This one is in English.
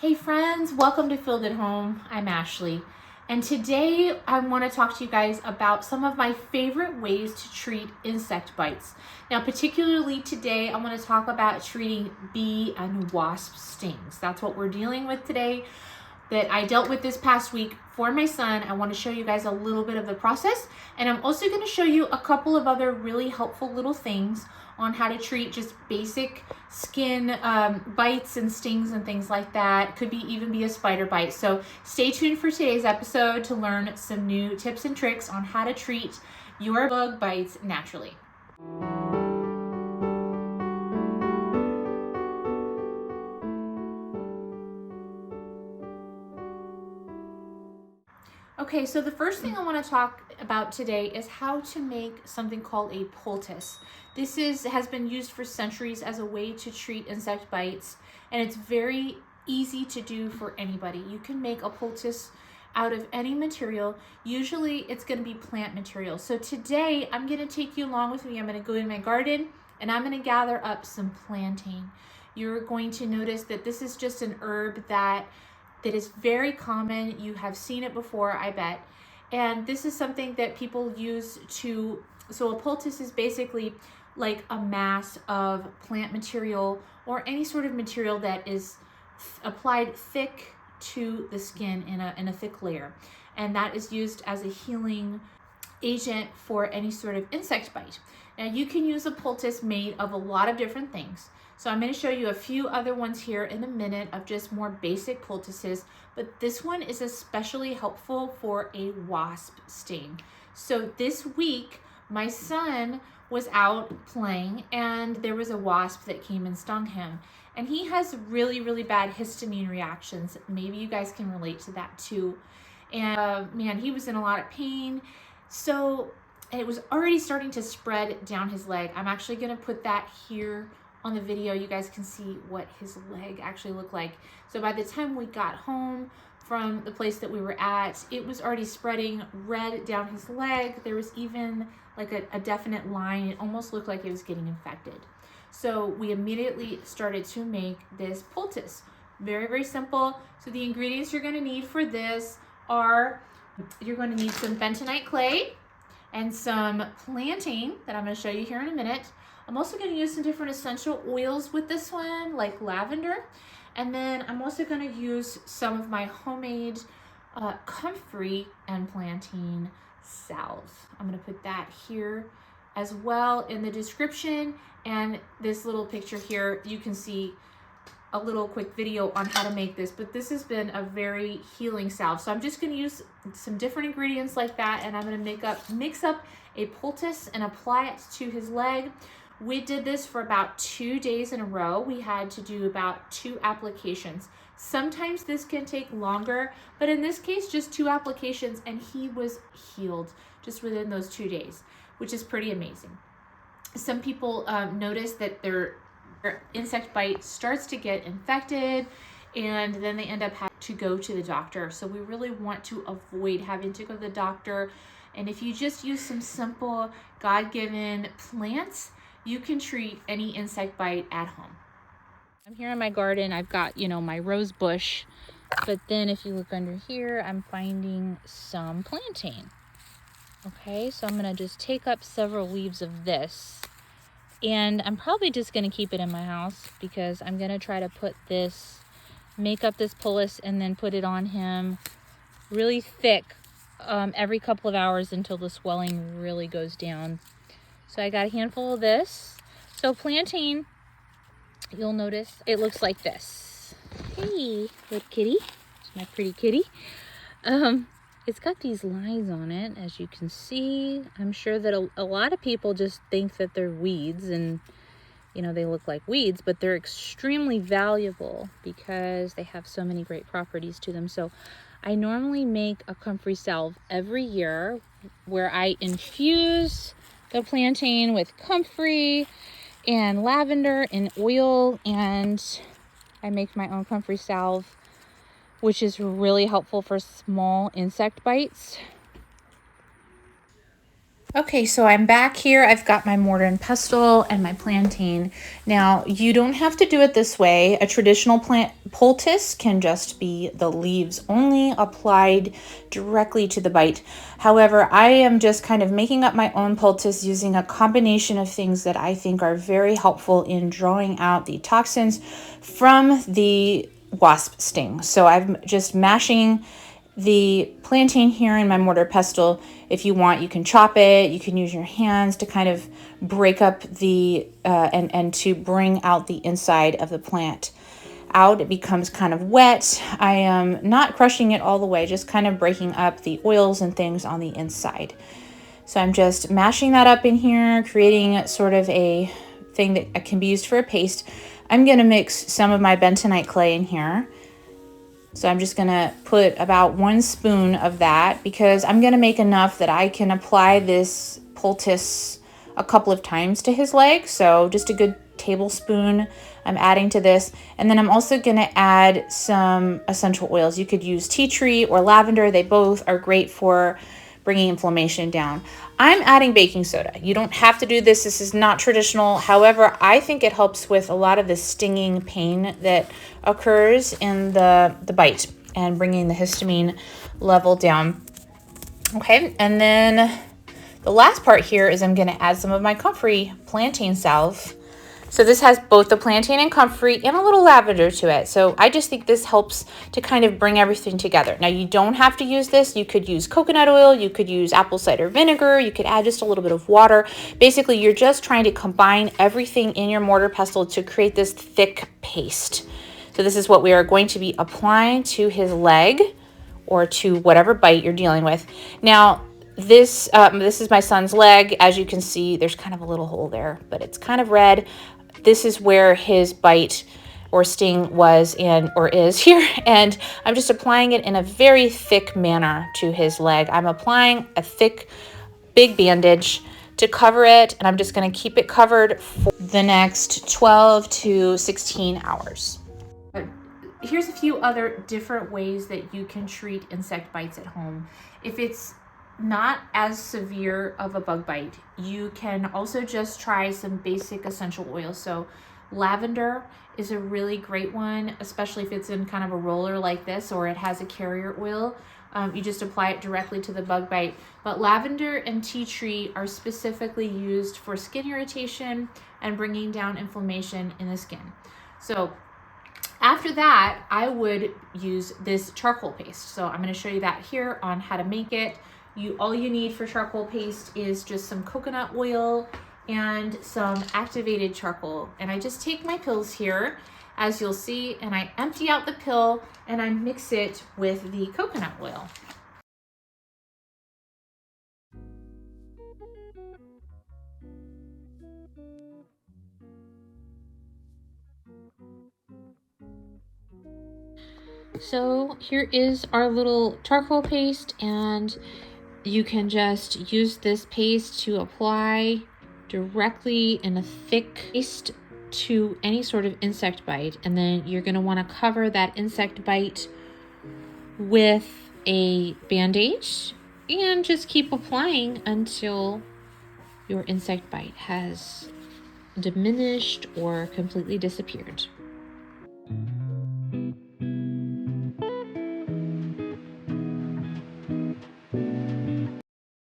Hey friends, welcome to Field at Home. I'm Ashley, and today I want to talk to you guys about some of my favorite ways to treat insect bites. Now, particularly today, I want to talk about treating bee and wasp stings. That's what we're dealing with today, that I dealt with this past week for my son. I want to show you guys a little bit of the process, and I'm also going to show you a couple of other really helpful little things on how to treat just basic skin bites and stings and things like that. Could be even be a spider bite. So stay tuned for today's episode to learn some new tips and tricks on how to treat your bug bites naturally. Okay, so the first thing I want to talk about today is how to make something called a poultice. This has been used for centuries as a way to treat insect bites, and it's very easy to do for anybody. You can make a poultice out of any material. Usually it's going to be plant material. So today I'm going to take you along with me. I'm going to go in my garden and I'm going to gather up some plantain. You're going to notice that this is just an herb that is very common. You have seen it before, I bet. And this is something that people use to, so a poultice is basically like a mass of plant material or any sort of material that is applied thick to the skin in a thick layer. And that is used as a healing agent for any sort of insect bite. Now you can use a poultice made of a lot of different things. So I'm going to show you a few other ones here in a minute of just more basic poultices, but this one is especially helpful for a wasp sting. So this week, my son was out playing and there was a wasp that came and stung him. And he has really, really bad histamine reactions. Maybe you guys can relate to that too. And man, he was in a lot of pain. So it was already starting to spread down his leg. I'm actually going to put that here on the video. You guys can see what his leg actually looked like. So by the time we got home from the place that we were at, it was already spreading red down his leg. There was even like a definite line. It almost looked like it was getting infected. So we immediately started to make this poultice. Very, very simple. So the ingredients you're going to need for this are, you're going to need some bentonite clay and some plantain that I'm going to show you here in a minute. I'm also going to use some different essential oils with this one, like lavender. And then I'm also going to use some of my homemade comfrey and plantain salve. I'm going to put that here as well in the description. And this little picture here, you can see a little quick video on how to make this, but this has been a very healing salve. So I'm just going to use some different ingredients like that, and I'm going to mix up a poultice and apply it to his leg. We did this for about 2 days in a row. We had to do about 2 applications. Sometimes this can take longer, but in this case, just 2 applications, and he was healed just within those 2 days, which is pretty amazing. Some people notice that their insect bite starts to get infected, and then they end up having to go to the doctor. So we really want to avoid having to go to the doctor. And if you just use some simple God-given plants, you can treat any insect bite at home. I'm here in my garden. I've got, my rose bush, but then if you look under here, I'm finding some plantain. Okay, so I'm gonna just take up several leaves of this, and I'm probably just gonna keep it in my house because I'm gonna try to make up this poultice and then put it on him really thick every couple of hours until the swelling really goes down. So I got a handful of this. So plantain, you'll notice it looks like this. Hey, little kitty. It's my pretty kitty. It's got these lines on it, as you can see. I'm sure that a lot of people just think that they're weeds and, they look like weeds, but they're extremely valuable because they have so many great properties to them. So I normally make a comfrey salve every year where I infuse the plantain with comfrey and lavender and oil, and I make my own comfrey salve, which is really helpful for small insect bites. Okay, so I'm back here. I've got my mortar and pestle and my plantain. Now, you don't have to do it this way. A traditional plant poultice can just be the leaves only applied directly to the bite. However, I am just kind of making up my own poultice using a combination of things that I think are very helpful in drawing out the toxins from the wasp sting. So I'm just mashing the plantain here in my mortar pestle. If you want, you can chop it. You can use your hands to kind of break up the and to bring out the inside of the plant out. It becomes kind of wet. I am not crushing it all the way, just kind of breaking up the oils and things on the inside. So I'm just mashing that up in here, creating sort of a thing that can be used for a paste. I'm going to mix some of my bentonite clay in here. So I'm just gonna put about 1 spoon of that because I'm gonna make enough that I can apply this poultice a couple of times to his leg. So just a good tablespoon I'm adding to this. And then I'm also gonna add some essential oils. You could use tea tree or lavender. They both are great for bringing inflammation down. I'm adding baking soda. You don't have to do this. This is not traditional. However, I think it helps with a lot of the stinging pain that occurs in the bite and bringing the histamine level down. Okay, and then the last part here is I'm going to add some of my comfrey plantain salve. So this has both the plantain and comfrey and a little lavender to it. So I just think this helps to kind of bring everything together. Now you don't have to use this. You could use coconut oil. You could use apple cider vinegar. You could add just a little bit of water. Basically, you're just trying to combine everything in your mortar pestle to create this thick paste. So this is what we are going to be applying to his leg or to whatever bite you're dealing with. Now, this is my son's leg. As you can see, there's kind of a little hole there, but it's kind of red. This is where his bite or sting was or is here, and I'm just applying it in a very thick manner to his leg. I'm applying a thick, big bandage to cover it, and I'm just going to keep it covered for the next 12 to 16 hours. Here's a few other different ways that you can treat insect bites at home. If it's not as severe of a bug bite, you can also just try some basic essential oils. So lavender is a really great one, especially if it's in kind of a roller like this or it has a carrier oil. You just apply it directly to the bug bite. But lavender and tea tree are specifically used for skin irritation and bringing down inflammation in the skin. So after that, I would use this charcoal paste. So I'm going to show you that here on how to make it. All you need for charcoal paste is just some coconut oil and some activated charcoal. And I just take my pills here, as you'll see, and I empty out the pill and I mix it with the coconut oil. So here is our little charcoal paste, and you can just use this paste to apply directly in a thick paste to any sort of insect bite. And then you're going to want to cover that insect bite with a bandage and just keep applying until your insect bite has diminished or completely disappeared.